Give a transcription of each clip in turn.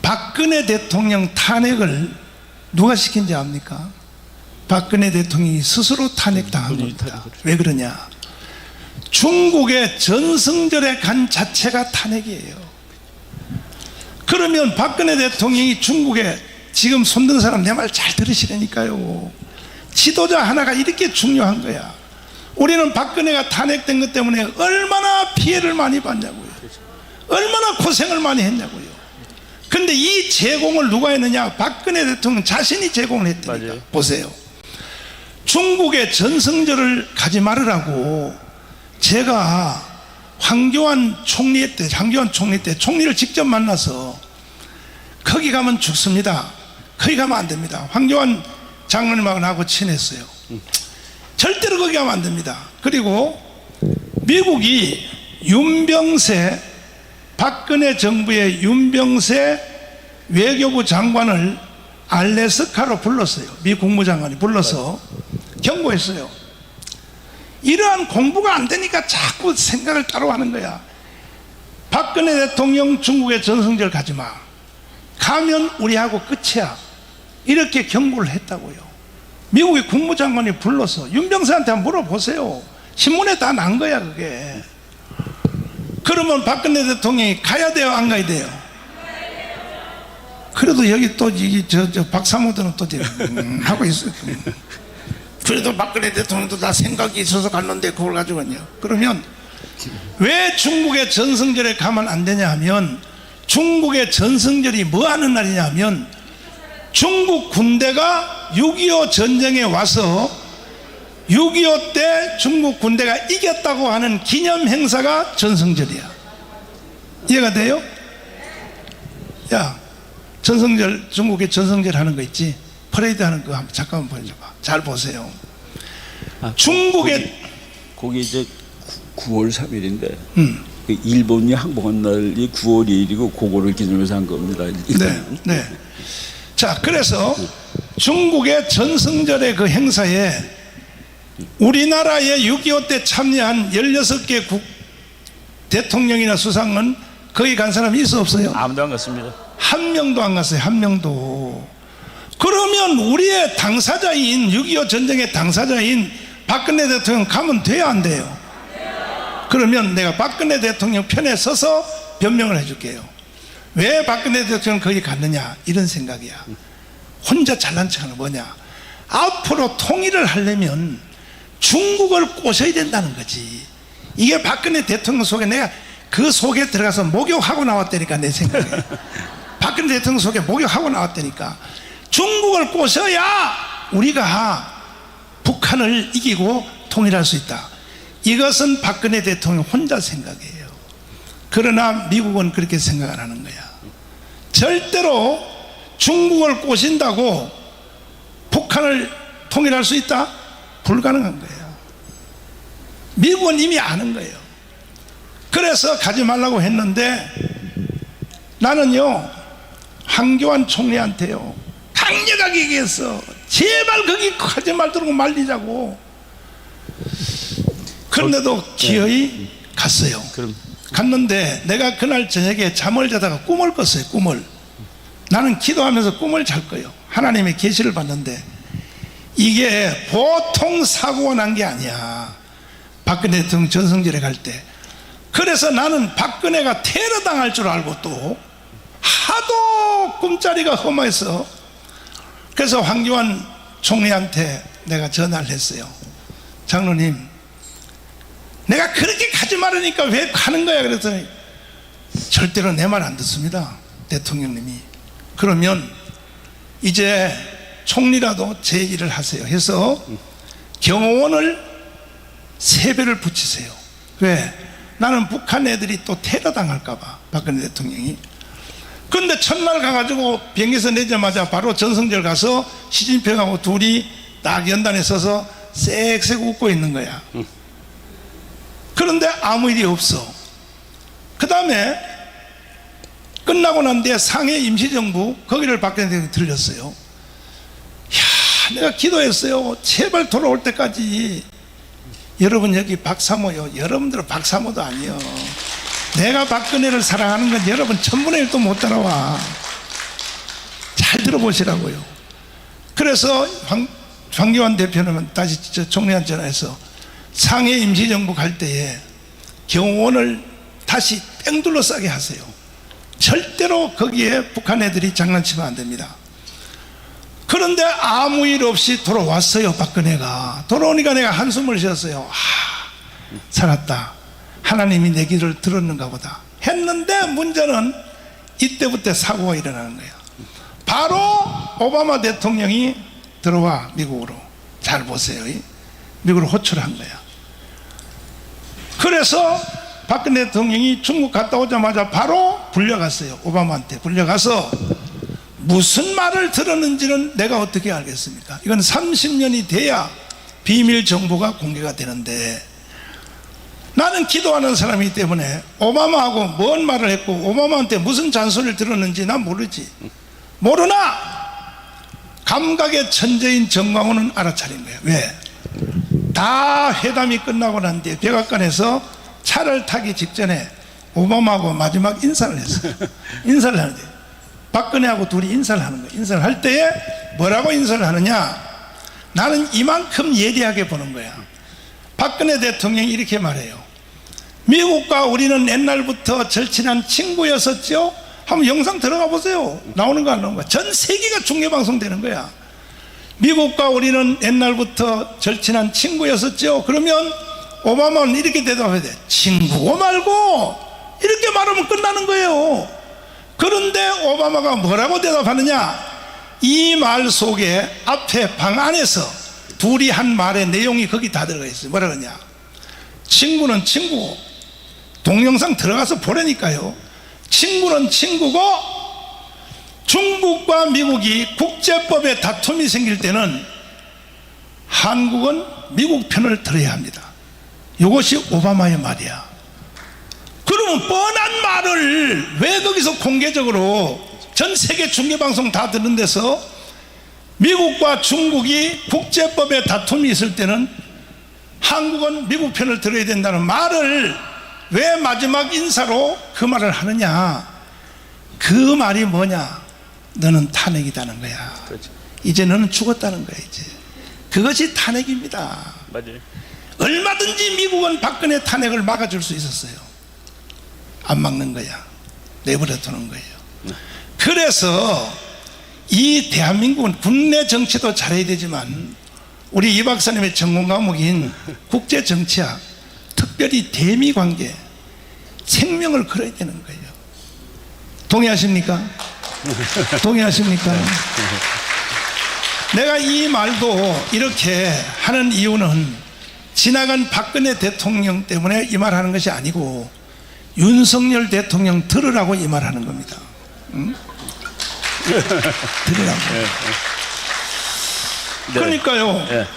박근혜 대통령 탄핵을 누가 시킨지 압니까? 박근혜 대통령이 스스로 탄핵당한 겁니다. 왜 그러냐? 중국의 전승절에 간 자체가 탄핵이에요. 그러면 박근혜 대통령이 중국에 지금 손든 사람 내 말 잘 들으시라니까요. 지도자 하나가 이렇게 중요한 거야. 우리는 박근혜가 탄핵된 것 때문에 얼마나 피해를 많이 봤냐고요. 얼마나 고생을 많이 했냐고요. 근데 이 제공을 누가 했느냐? 박근혜 대통령 자신이 제공을 했다니까. 맞아요. 보세요. 중국의 전승절을 가지 말으라고 제가 황교안 총리 때 총리를 직접 만나서 거기 가면 죽습니다. 거기 가면 안 됩니다. 황교안 장로님하고 나하고 친했어요. 절대로 거기 가면 안 됩니다. 그리고 미국이 윤병세, 박근혜 정부의 윤병세 외교부 장관을 알래스카로 불렀어요. 미 국무장관이 불러서 경고했어요. 이러한 공부가 안 되니까 자꾸 생각을 따로 하는 거야. 박근혜 대통령 중국의 전승절 가지 마. 가면 우리하고 끝이야. 이렇게 경고를 했다고요. 미국의 국무장관이 불러서 윤병세한테 한번 물어보세요. 신문에 다 난 거야 그게. 그러면 박근혜 대통령이 가야 돼요 안 가야 돼요? 그래도 여기 또 저 박사모들은 또 하고 있어요. 그래도 박근혜 대통령도 다 생각이 있어서 갔는데 그걸 가지고 갔냐. 그러면 왜 중국의 전승절에 가면 안 되냐 하면, 중국의 전승절이 뭐 하는 날이냐 하면 중국 군대가 6.25 전쟁에 와서 6.25 때 중국 군대가 이겼다고 하는 기념 행사가 전승절이야. 이해가 돼요? 야, 전승절, 중국의 전승절 하는 거 있지? 퍼레이드 하는 거 한번 잠깐만 보여줘봐. 잘 보세요. 중국의 거기 이제 9월 3일인데 그 일본이 항복한 날이 9월 2일이고 그거를 기념해서 한 겁니다. 네, 네. 자, 그래서 중국의 전승절의 그 행사에 우리나라의 6.25 때 참여한 16개 대통령이나 수상은 거기 간 사람이 있어 없어요? 아무도 안 갔습니다. 한 명도 안 갔어요. 한 명도. 그러면 우리의 당사자인 6.25 전쟁의 당사자인 박근혜 대통령 가면 돼요 안 돼요? 그러면 내가 박근혜 대통령 편에 서서 변명을 해줄게요. 왜 박근혜 대통령 거기 갔느냐, 이런 생각이야. 혼자 잘난 척하는 뭐냐, 앞으로 통일을 하려면 중국을 꼬셔야 된다는 거지. 이게 박근혜 대통령 속에, 내가 그 속에 들어가서 목욕하고 나왔다니까. 내 생각에 박근혜 대통령 속에 목욕하고 나왔다니까. 중국을 꼬셔야 우리가 북한을 이기고 통일할 수 있다. 이것은 박근혜 대통령 혼자 생각이에요. 그러나 미국은 그렇게 생각 안 하는 거야. 절대로 중국을 꼬신다고 북한을 통일할 수 있다? 불가능한 거예요. 미국은 이미 아는 거예요. 그래서 가지 말라고 했는데 나는요, 황교안 총리한테요 강력하게 얘기했어. 제발 거기 가지 말도록 말리자고. 그런데도 기어이 갔어요. 갔는데 내가 그날 저녁에 잠을 자다가 꿈을 꿨어요. 꿈을. 나는 기도하면서 꿈을 잘 거예요. 하나님의 계시를 봤는데 이게 보통 사고가 난 게 아니야. 박근혜 대통령 전승절에 갈 때. 그래서 나는 박근혜가 테러 당할 줄 알고 또 하도 꿈자리가 험해서, 그래서 황교안 총리한테 내가 전화를 했어요. 장로님, 내가 그렇게 가지 말으니까 왜 가는 거야? 그랬더니 절대로 내 말 안 듣습니다, 대통령님이. 그러면 이제 총리라도 제 얘기를 하세요 해서 경호원을 3배를 붙이세요. 왜? 나는 북한 애들이 또 테러 당할까봐, 박근혜 대통령이. 근데 첫날 가가지고 비행기에서 내자마자 바로 전승절 가서 시진핑하고 둘이 딱 연단에 서서 쌕쌕 웃고 있는 거야. 그런데 아무 일이 없어. 그 다음에 끝나고 난 뒤에 상해 임시정부 거기를 박근혜 대통령이 들렸어요. 야, 내가 기도했어요. 제발 돌아올 때까지. 여러분, 여기 박사모요. 여러분들은 박사모도 아니요. 내가 박근혜를 사랑하는 건 여러분 1000분의 1도 못 따라와. 잘 들어보시라고요. 그래서 황교안 대표는 다시 총리한 전화해서 상해 임시정부 갈 때에 경호원을 다시 뺑둘러 싸게 하세요. 절대로 거기에 북한 애들이 장난치면 안 됩니다. 그런데 아무 일 없이 돌아왔어요. 박근혜가 돌아오니까 내가 한숨을 쉬었어요. 살았다, 하나님이 내 길을 들었는가 보다 했는데, 문제는 이때부터 사고가 일어나는 거예요. 바로 오바마 대통령이 들어와 미국으로. 잘 보세요. 미국으로 호출한 거야. 그래서 박근혜 대통령이 중국 갔다 오자마자 바로 불려갔어요. 오바마한테 불려가서 무슨 말을 들었는지는 내가 어떻게 알겠습니까? 이건 30년이 돼야 비밀 정보가 공개가 되는데, 나는 기도하는 사람이기 때문에 오바마하고 뭔 말을 했고 오바마한테 무슨 잔소리를 들었는지 난 모르지. 모르나 감각의 천재인 정광훈은 알아차린 거예요. 왜? 다 회담이 끝나고 난 뒤에 백악관에서 차를 타기 직전에 오바마하고 마지막 인사를 했어요. 인사를 하는데 박근혜하고 둘이 인사를 하는 거예요. 인사를 할 때에 뭐라고 인사를 하느냐, 나는 이만큼 예리하게 보는 거야. 박근혜 대통령이 이렇게 말해요. 미국과 우리는 옛날부터 절친한 친구였었죠. 한번 영상 들어가 보세요. 나오는 거 안 나오는 거야. 전 세계가 중계방송 되는 거야. 미국과 우리는 옛날부터 절친한 친구였었죠. 그러면 오바마는 이렇게 대답해야 돼. 친구고 말고, 이렇게 말하면 끝나는 거예요. 그런데 오바마가 뭐라고 대답하느냐, 이 말 속에 앞에 방 안에서 둘이 한 말의 내용이 거기 다 들어가 있어요. 뭐라 그러냐, 친구는 친구고, 동영상 들어가서 보라니까요. 친구는 친구고, 중국과 미국이 국제법에 다툼이 생길 때는 한국은 미국 편을 들어야 합니다. 이것이 오바마의 말이야. 그러면 뻔한 말을 왜 거기서 공개적으로 전 세계 중계방송 다 듣는 데서 미국과 중국이 국제법에 다툼이 있을 때는 한국은 미국 편을 들어야 된다는 말을 왜 마지막 인사로 그 말을 하느냐, 그 말이 뭐냐, 너는 탄핵이다는 거야. 그렇죠. 이제 너는 죽었다는 거야. 이제 그것이 탄핵입니다. 맞아요. 얼마든지 미국은 박근혜 탄핵을 막아줄 수 있었어요. 안 막는 거야. 내버려 두는 거예요. 그래서 이 대한민국은 국내 정치도 잘해야 되지만 우리 이 박사님의 전공 과목인 국제정치학, 특별히 대미관계, 생명을 걸어야 되는 거예요. 동의하십니까? 동의하십니까? 내가 이 말도 이렇게 하는 이유는 지나간 박근혜 대통령 때문에 이 말하는 것이 아니고 윤석열 대통령 들으라고 이 말하는 겁니다. 응? 들으라고. 그러니까요.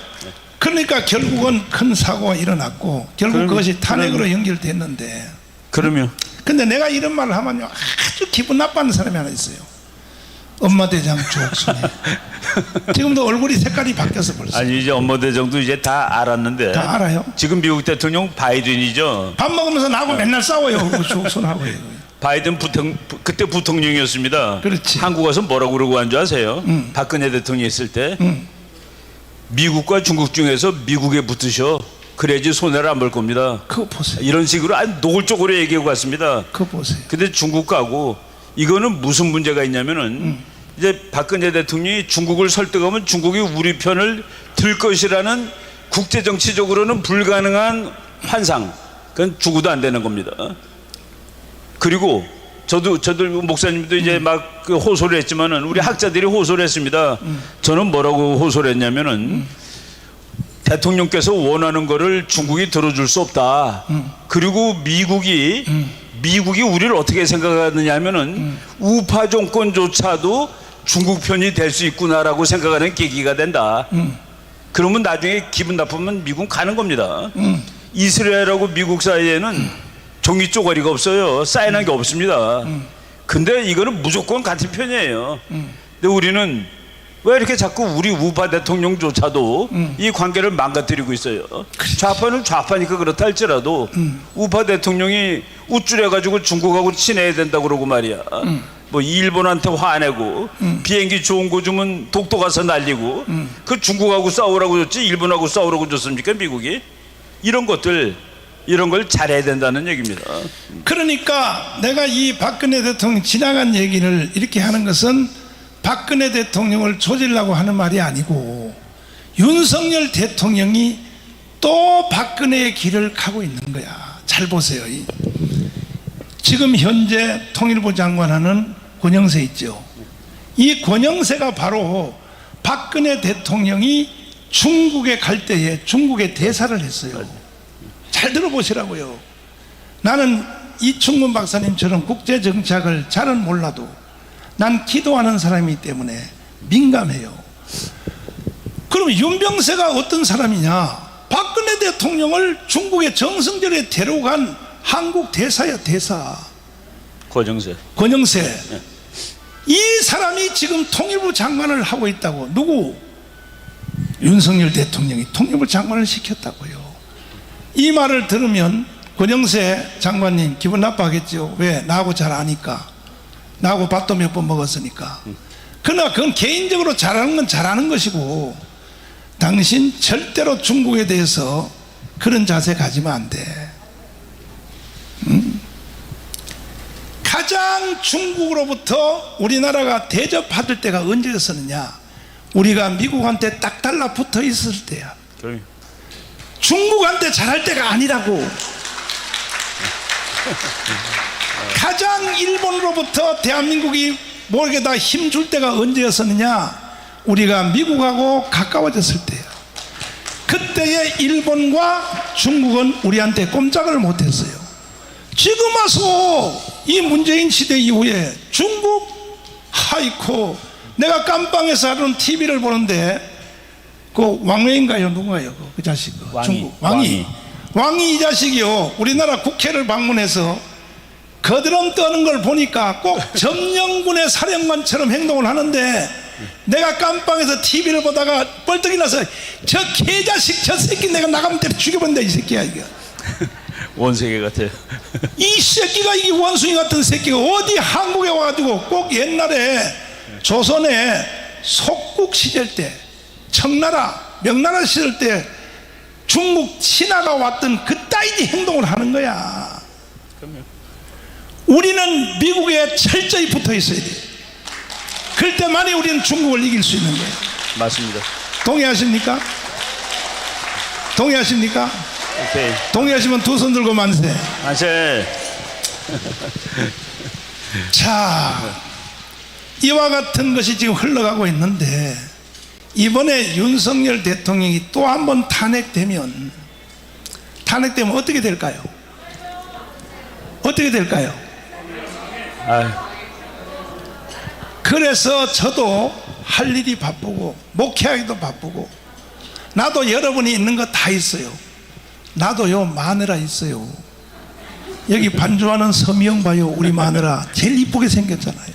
그러니까 결국은 큰 사고가 일어났고 결국 그것이 탄핵으로 연결됐는데, 그러면 근데 내가 이런 말을 하면요 아주 기분 나빠하는 사람이 하나 있어요. 엄마 대장 조옥순이. 지금도 얼굴이 색깔이 바뀌어서 벌써. 아니 이제 업무대정도 이제 다 알았는데. 다 알아요? 지금 미국 대통령 바이든이죠. 밥 먹으면서 나하고 맨날 싸워요. 그 조옥순하고. 바이든 그때 부통령이었습니다. 그렇지. 한국 와서 뭐라고 그러고 한 줄 아세요? 박근혜 대통령이 있을 때 미국과 중국 중에서 미국에 붙으셔. 그래야지 손해를 안 볼 겁니다. 그거 보세요. 이런 식으로 아주 노골적으로 얘기하고 갔습니다. 그거 보세요. 근데 중국 가고 이거는 무슨 문제가 있냐면은 이제 박근혜 대통령이 중국을 설득하면 중국이 우리 편을 들 것이라는 국제정치적으로는 불가능한 환상. 그건 죽어도 안 되는 겁니다. 그리고 저들 목사님도 이제 막 그 호소를 했지만은 우리 학자들이 호소를 했습니다. 저는 뭐라고 호소를 했냐면은 대통령께서 원하는 거를 중국이 들어줄 수 없다. 그리고 미국이 우리를 어떻게 생각하느냐 하면은 우파 정권조차도 중국 편이 될 수 있구나라고 생각하는 계기가 된다. 그러면 나중에 기분 나쁘면 미국 가는 겁니다. 이스라엘하고 미국 사이에는 종이 쪼가리가 없어요. 사인한 게 없습니다. 근데 이거는 무조건 같은 편이에요. 근데 우리는 왜 이렇게 자꾸 우리 우파 대통령조차도 이 관계를 망가뜨리고 있어요. 좌파는 좌파니까 그렇다 할지라도 우파 대통령이 우쭐해가지고 중국하고 친해야 된다고 그러고 말이야. 뭐 일본한테 화내고 비행기 좋은 거 주면 독도 가서 날리고 그 중국하고 싸우라고 줬지 일본하고 싸우라고 줬습니까 미국이? 이런 것들 이런 걸 잘해야 된다는 얘기입니다. 그러니까 내가 이 박근혜 대통령 지나간 얘기를 이렇게 하는 것은 박근혜 대통령을 조지려고 하는 말이 아니고 윤석열 대통령이 또 박근혜의 길을 가고 있는 거야. 잘 보세요. 지금 현재 통일부 장관하는 권영세 있죠. 이 권영세가 바로 박근혜 대통령이 중국에 갈 때에 중국에 대사를 했어요. 잘 들어보시라고요. 나는 이충문 박사님처럼 국제정치학을 잘은 몰라도 난 기도하는 사람이기 때문에 민감해요. 그럼 윤병세가 어떤 사람이냐? 박근혜 대통령을 중국의 정성절에 데려간 한국 대사야, 대사. 권영세. 이 사람이 지금 통일부 장관을 하고 있다고. 누구? 윤석열 대통령이 통일부 장관을 시켰다고요. 이 말을 들으면 권영세 장관님 기분 나빠하겠죠. 왜? 나하고 잘 아니까. 나하고 밥도 몇 번 먹었으니까. 그러나 그건 개인적으로 잘하는 건 잘하는 것이고 당신 절대로 중국에 대해서 그런 자세 가지면 안 돼. 가장 중국으로부터 우리나라가 대접받을 때가 언제였었느냐? 우리가 미국한테 딱 달라붙어 있을 때야. 중국한테 잘할 때가 아니라고. 가장 일본으로부터 대한민국이 모르게다 힘줄 때가 언제였었느냐? 우리가 미국하고 가까워졌을 때야. 그때의 일본과 중국은 우리한테 꼼짝을 못했어요. 지금 와서 이 문재인 시대 이후에 중국, 하이코, 내가 깜빵에서 하는 TV를 보는데 그 왕웨인가요? 누구예요? 그 자식. 중국 왕이 이 자식이요. 우리나라 국회를 방문해서 거드름 떠는 걸 보니까 꼭 점령군의 사령관처럼 행동을 하는데 내가 깜빵에서 TV를 보다가 뻘떡이 나서 저 개자식 저 새끼 내가 나가면 때려 죽여본다 이 새끼야 이거. 원세계 같아요. 이 새끼가 이 원숭이 같은 새끼가 어디 한국에 와가지고 꼭 옛날에 조선의 속국 시절 때 청나라 명나라 시절 때 중국 신하가 왔던 그따위 행동을 하는 거야. 우리는 미국에 철저히 붙어 있어야 돼. 그럴 때만이 우리는 중국을 이길 수 있는 거예요. 맞습니다. 동의하십니까? 동의하십니까? 오케이. 동의하시면 두 손 들고 만세. 만세. 자, 이와 같은 것이 지금 흘러가고 있는데 이번에 윤석열 대통령이 또 한 번 탄핵되면 어떻게 될까요? 어떻게 될까요? 아유. 그래서 저도 할 일이 바쁘고 목회하기도 바쁘고 나도 여러분이 있는 거 다 있어요. 나도요 마누라 있어요. 여기 반주하는 서미영 봐요. 우리 마누라 제일 이쁘게 생겼잖아요.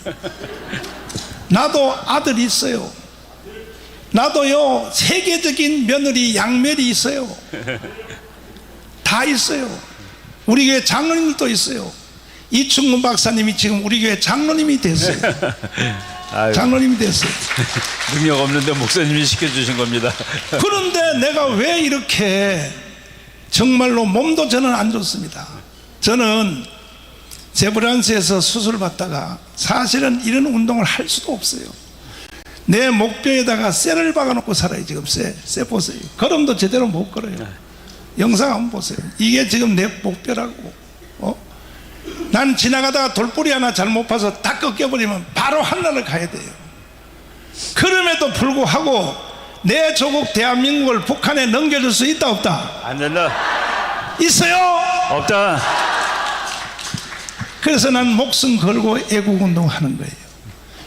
나도 아들 있어요. 나도요 세계적인 며느리 양멜이 있어요. 다 있어요. 우리 교회 장로님도 있어요. 이충문 박사님이 지금 우리 교회 장로님이 됐어요. 장로님이 됐어요. 능력 없는데 목사님이 시켜주신 겁니다. 그런데 내가 왜 이렇게 정말로 몸도 저는 안 좋습니다. 저는 세브란스에서 수술 받다가 사실은 이런 운동을 할 수도 없어요. 내 목뼈에다가 쇠를 박아놓고 살아요. 지금 쇠 보세요. 걸음도 제대로 못 걸어요. 영상 한번 보세요. 이게 지금 내 목뼈라고. 난 지나가다가 돌뿌리 하나 잘못 봐서 다 꺾여버리면 바로 하늘을 가야 돼요. 그럼에도 불구하고 내 조국 대한민국을 북한에 넘겨줄 수 있다 없다? 안 된다. 있어요? 없다. 그래서 난 목숨 걸고 애국운동 하는 거예요.